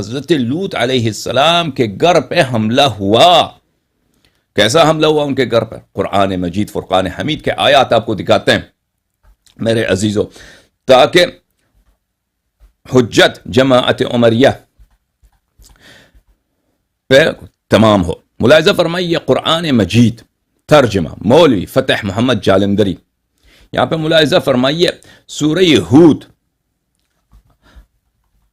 حضرت لوط علیہ السلام کے گھر پہ حملہ ہوا. کیسا حملہ ہوا ان کے گھر پر؟ قرآن مجید فرقان حمید کے آیات آپ کو دکھاتے ہیں میرے عزیزو، تاکہ حجت جماعت عمریہ پہ تمام ہو. ملاحظہ فرمائیے قرآن مجید ترجمہ مولوی فتح محمد جالندری. یہاں پہ ملاحظہ فرمائیے سورہ ہود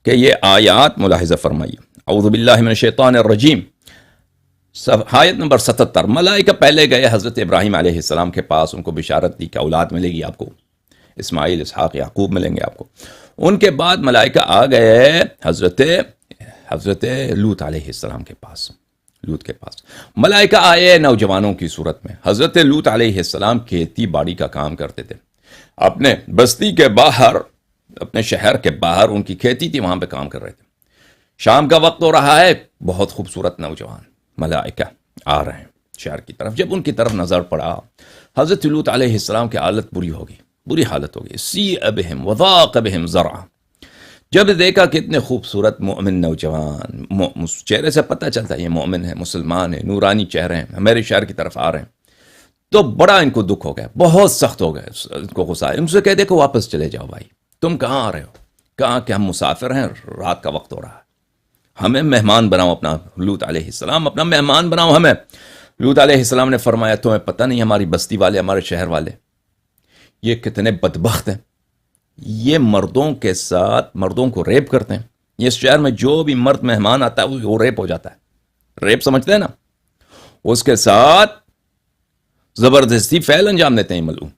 کہ یہ آیات ملاحظہ فرمائیے. اعوذ باللہ من الشیطان الرجیم، آیت نمبر 77. ملائکہ پہلے گئے حضرت ابراہیم علیہ السلام کے پاس، ان کو بشارت دی کہ اولاد ملے گی آپ کو، اسماعیل، اسحاق، یعقوب ملیں گے آپ کو. ان کے بعد ملائکہ آ گئے حضرت لوط علیہ السلام کے پاس. لوط کے پاس ملائکہ آئے نوجوانوں کی صورت میں. حضرت لوط علیہ السلام کھیتی باڑی کا کام کرتے تھے، اپنے بستی کے باہر، اپنے شہر کے باہر ان کی کھیتی تھی، وہاں پہ کام کر رہے تھے. شام کا وقت ہو رہا ہے، بہت خوبصورت نوجوان ملائکہ آ رہے ہیں شہر کی طرف. جب ان کی طرف نظر پڑا، حضرت لوط علیہ السلام کی حالت بری حالت ہو گئی. سیء بہم وضاق بہم ذرعا. جب دیکھا کہ اتنے خوبصورت مومن نوجوان، چہرے سے پتہ چلتا ہے یہ مومن ہے، مسلمان ہے، نورانی چہرے ہیں، میرے شہر کی طرف آ رہے ہیں، تو بڑا ان کو دکھ ہو گیا، بہت سخت ہو گئے، ان کو غصہ آیا. ان سے کہہ دیکھو واپس چلے جاؤ بھائی، تم کہاں آ رہے ہو؟ کہاں کہ ہم مسافر ہیں، رات کا وقت ہو رہا ہے، ہمیں مہمان بناؤ. اپنا لوط علیہ السلام اپنا مہمان بناؤ ہمیں. لوط علیہ السلام نے فرمایا تمہیں پتہ نہیں ہماری بستی والے، ہمارے شہر والے یہ کتنے بدبخت ہیں، یہ مردوں کے ساتھ مردوں کو ریپ کرتے ہیں. یہ شہر میں جو بھی مرد مہمان آتا ہے وہ ریپ ہو جاتا ہے. ریپ سمجھتے ہیں نا، اس کے ساتھ زبردستی فعل انجام دیتے ہیں ملعون،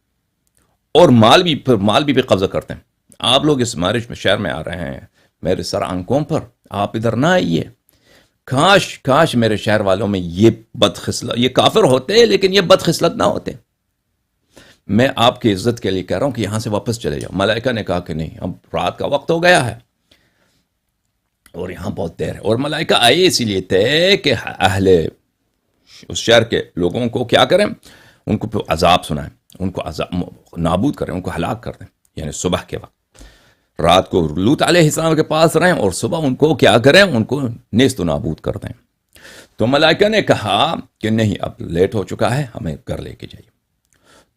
اور مال بھی قبضہ کرتے ہیں. آپ لوگ اس شہر میں آ رہے ہیں میرے سر آنکھوں پر، آپ ادھر نہ آئیے. کاش میرے شہر والوں میں یہ بدخصلت، یہ کافر ہوتے لیکن یہ بدخصلت نہ ہوتے. میں آپ کی عزت کے لیے کہہ رہا ہوں کہ یہاں سے واپس چلے جاؤ. ملائکہ نے کہا کہ نہیں، اب رات کا وقت ہو گیا ہے اور یہاں بہت دیر ہے. اور ملائکہ آئے اسی لیے تھے کہ اہل اس شہر کے لوگوں کو کیا کریں، ان کو عذاب سنائیں، ان کو نابود کریں، ان کو ہلاک کر دیں. یعنی صبح کے وقت رات کو لوط علیہ السلام کے پاس رہیں اور صبح ان کو کیا کریں، ان کو نیست و نابود کر دیں. تو ملائکہ نے کہا کہ نہیں، اب لیٹ ہو چکا ہے، ہمیں گھر لے کے جائیے.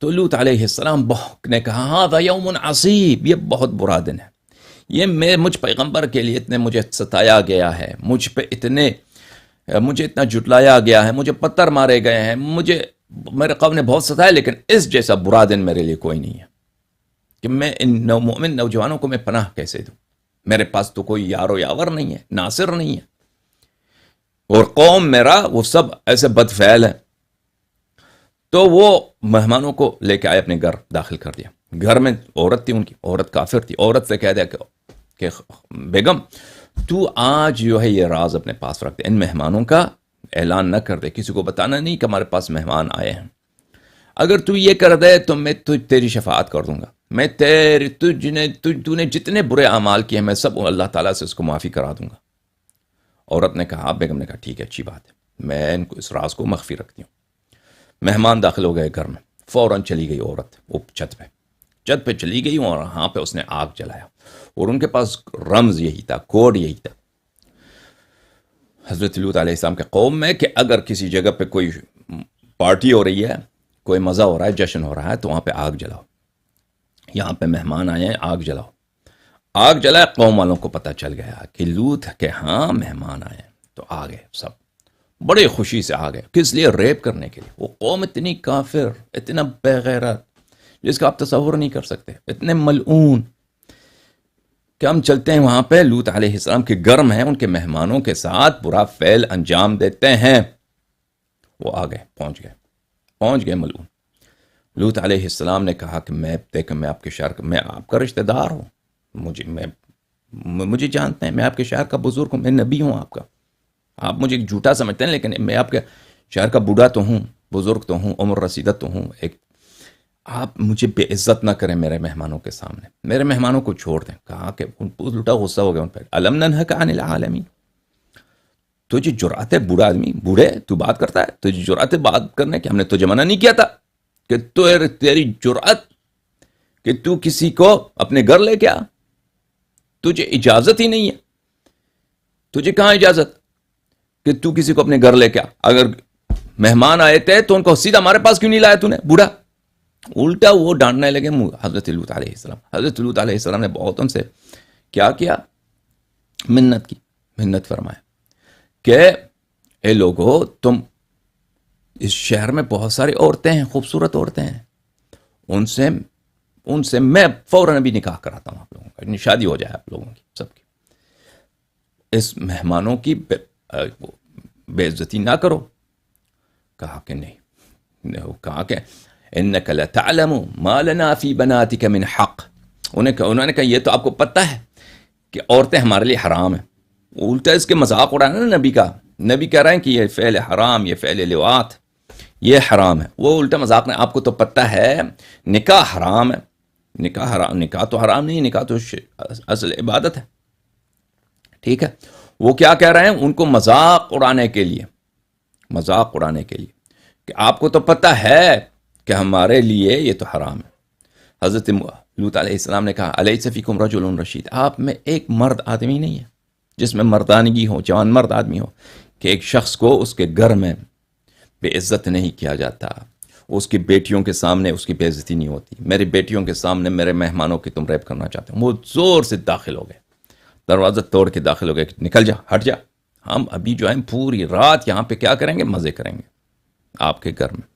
تو لوط علیہ السلام نے کہا ہاذا یوم عصیب، یہ بہت برا دن ہے، یہ مجھ پیغمبر کے لیے اتنے مجھے ستایا گیا ہے، مجھے اتنا جھٹلایا گیا ہے، مجھے پتھر مارے گئے ہیں، میرے قوم نے بہت ستایا، لیکن اس جیسا برا دن میرے لیے کوئی نہیں ہے کہ میں ان مومن نوجوانوں کو میں پناہ کیسے دوں. میرے پاس تو کوئی یار و یاور نہیں ہے، ناصر نہیں ہے، اور قوم میرا وہ سب ایسے بدفعل ہیں. تو وہ مہمانوں کو لے کے آئے، اپنے گھر داخل کر دیا. گھر میں عورت تھی، ان کی عورت کافر تھی. عورت سے کہہ دیا کہ بیگم تو آج جو ہے یہ راز اپنے پاس رکھ دے، ان مہمانوں کا اعلان نہ کر دے، کسی کو بتانا نہیں کہ ہمارے پاس مہمان آئے ہیں. اگر تو یہ کر دے تو میں تیری شفاعت کر دوں گا، میں تو نے جتنے برے اعمال کیے ہیں میں سب اللہ تعالیٰ سے اس کو معافی کرا دوں گا. عورت نے کہا، بیگم نے کہا ٹھیک ہے، اچھی بات ہے، میں ان کو اس راز کو مخفی رکھتی ہوں. مہمان داخل ہو گئے گھر میں، فوراً چلی گئی عورت وہ چھت پہ چلی گئی، اور وہاں پہ اس نے آگ جلایا. اور ان کے پاس رمز یہی تھا، کوڈ یہی تھا حضرت لوط علیہ السلام کے قوم میں کہ اگر کسی جگہ پہ کوئی پارٹی ہو رہی ہے، کوئی مزہ ہو رہا ہے، جشن ہو رہا ہے، تو وہاں پہ آگ جلاؤ. یہاں پہ مہمان آئے ہیں، آگ جلاؤ. آگ جلائے، قوم والوں کو پتہ چل گیا کہ لوط کے ہاں مہمان آئے ہیں، تو آ گئے سب بڑے خوشی سے آ گئے. کس لیے؟ ریپ کرنے کے لیے. وہ قوم اتنی کافر، اتنا بے غیرت جس کا آپ تصور نہیں کر سکتے، اتنے ملعون کہ ہم چلتے ہیں وہاں پہ لوط علیہ السلام کے گرم ہیں، ان کے مہمانوں کے ساتھ برا فعل انجام دیتے ہیں. وہ آ گئے، پہنچ گئے ملعون. لوط علیہ السلام نے کہا کہ میں آپ کے شہر کا، میں آپ کا رشتہ دار ہوں، مجھے جانتے ہیں، میں آپ کے شہر کا بزرگ ہوں، میں نبی ہوں آپ کا. آپ مجھے جھوٹا سمجھتے ہیں لیکن میں آپ کے شہر کا بوڑھا تو ہوں، بزرگ تو ہوں، عمر رسیدہ تو ہوں. آپ مجھے بے عزت نہ کریں میرے مہمانوں کے سامنے، میرے مہمانوں کو چھوڑ دیں. کہا کہ الٹا غصہ ہو گیا ان پر. الم ننہک عن العالمین، تجھے جرأت ہے بوڑھا آدمی، بوڑھے تو بات کرتا ہے، تجھے جرأت ہے بات کرنے کی؟ ہم نے تجھے منع نہیں کیا تھا کہ تیری جرأت کہ تو کسی کو اپنے گھر لے کے آ، تجھے اجازت ہی نہیں ہے. تجھے کہاں اجازت کہ تو کسی کو اپنے گھر لے کے آ؟ اگر مہمان آئے تھے تو ان کو سیدھا ہمارے پاس کیوں نہیں لایا تو نے بوڑھا؟ الٹا وہ ڈانٹنے لگے حضرت لوط علیہ السلام. حضرت لوط علیہ السلام نے بہت ان سے کیا منت فرمایا کہ اے لوگو، تم اس شہر میں بہت ساری عورتیں ہیں، خوبصورت عورتیں ہیں، ان سے میں فوراً ابھی نکاح کراتا ہوں آپ لوگوں کا، شادی ہو جائے آپ لوگوں کی سب کی. اس مہمانوں کی بے عزتی نہ کرو. کہا کہ نہیں. کہا کہ انک لتعلم ما لنا فی بناتک من حق. انہوں نے کہا یہ تو آپ کو پتہ ہے کہ عورتیں ہمارے لیے حرام ہیں. الٹا اس کے مذاق اڑانا نا نبی کا. نبی کہہ رہے ہیں کہ یہ فعل حرام، یہ فعل لواط، یہ حرام ہے. وہ الٹا مذاق نے آپ کو تو پتہ ہے نکاح حرام ہے. نکاح تو حرام نہیں، نکاح تو اصل عبادت ہے. ٹھیک ہے. وہ کیا کہہ رہے ہیں؟ ان کو مذاق اڑانے کے لیے کہ آپ کو تو پتہ ہے کہ ہمارے لیے یہ تو حرام ہے. حضرت لوط علیہ السلام نے کہا الیس فیکم رجل رشید. آپ میں ایک مرد آدمی نہیں ہے جس میں مردانگی ہو، جوان مرد آدمی ہو، کہ ایک شخص کو اس کے گھر میں بے عزت نہیں کیا جاتا، اس کی بیٹیوں کے سامنے اس کی بے عزتی نہیں ہوتی. میری بیٹیوں کے سامنے میرے مہمانوں کی تم ریپ کرنا چاہتے ہو. وہ زور سے داخل ہو گئے، دروازہ توڑ کے داخل ہو گئے کہ نکل جا، ہٹ جا، ہم ابھی جو ہیں پوری رات یہاں پہ کیا کریں گے؟ مزے کریں گے آپ کے گھر میں.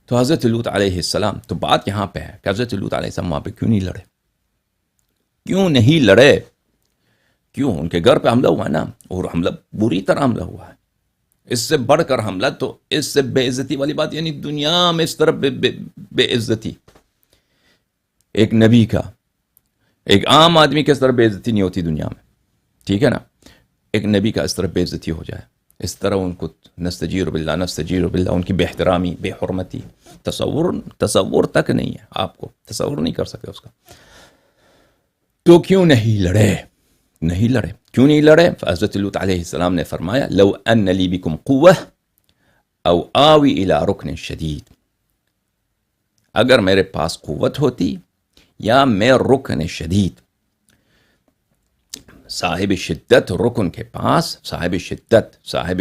تو حضرت لوط علیہ السلام، تو بات یہاں پہ ہے کہ حضرت لوط علیہ السلام وہاں پہ کیوں نہیں لڑے؟ کیوں؟ ان کے گھر پہ حملہ ہوا ہے نا، اور حملہ بری طرح حملہ ہوا ہے. اس سے بڑھ کر حملہ تو اس سے بے عزتی والی بات، یعنی دنیا میں اس طرح بے عزتی ایک نبی کا، ایک عام آدمی کے اس طرح بے عزتی نہیں ہوتی دنیا میں. ٹھیک ہے نا. ایک نبی کا اس طرح بے عزتی ہو جائے، اس طرح ان کو نستجیر باللہ، ان کی بے احترامی، بے حرمتی، تصور تک نہیں ہے. آپ کو تصور نہیں کر سکتے اس کا. تو کیوں نہیں لڑے؟ کیوں نہیں لڑے؟ حضرت لوط علیہ السلام نے فرمایا لو ان لی بکم قوہ او آوی الی رکن شدید. اگر میرے پاس قوت ہوتی یا میں رکن شدید، صاحب شدت رکن کے پاس، صاحب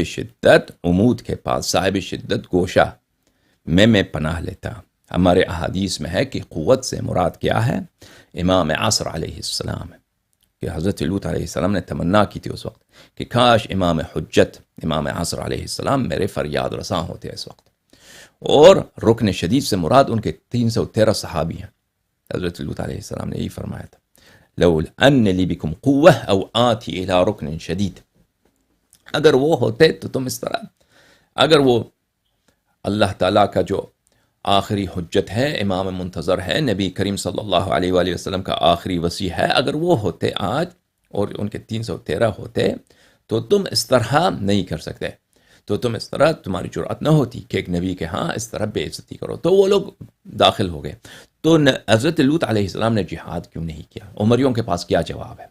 شدت عمود کے پاس، صاحب شدت گوشہ میں پناہ لیتا. ہمارے احادیث میں ہے کہ قوت سے مراد کیا ہے؟ امام عصر علیہ السلام ہے. کہ حضرت لوط علیہ السلام نے تمنا کی تھی اس وقت کہ کاش امام حجت، امام عصر علیہ السلام میرے فریاد رساں ہوتے اس وقت. اور رکن شدید سے مراد ان کے 313 صحابی ہیں. حضرت لوط علیہ السلام نے یہی فرمایا تھا لو ان لی بکم قوہ او آتی الی رکن شدید. اگر وہ ہوتے تو تم اس طرح، اگر وہ اللہ تعالیٰ کا جو آخری حجت ہے، امام منتظر ہے، نبی کریم صلی اللہ علیہ وآلہ وسلم کا آخری وصی ہے، اگر وہ ہوتے آج اور ان کے 313 ہوتے تو تم اس طرح نہیں کر سکتے. تو تم اس طرح، تمہاری جرأت نہ ہوتی کہ ایک نبی کے ہاں اس طرح بے عزتی کرو. تو وہ لوگ داخل ہو گئے. تو حضرت لوط علیہ السلام نے جہاد کیوں نہیں کیا؟ عمریوں کے پاس کیا جواب ہے؟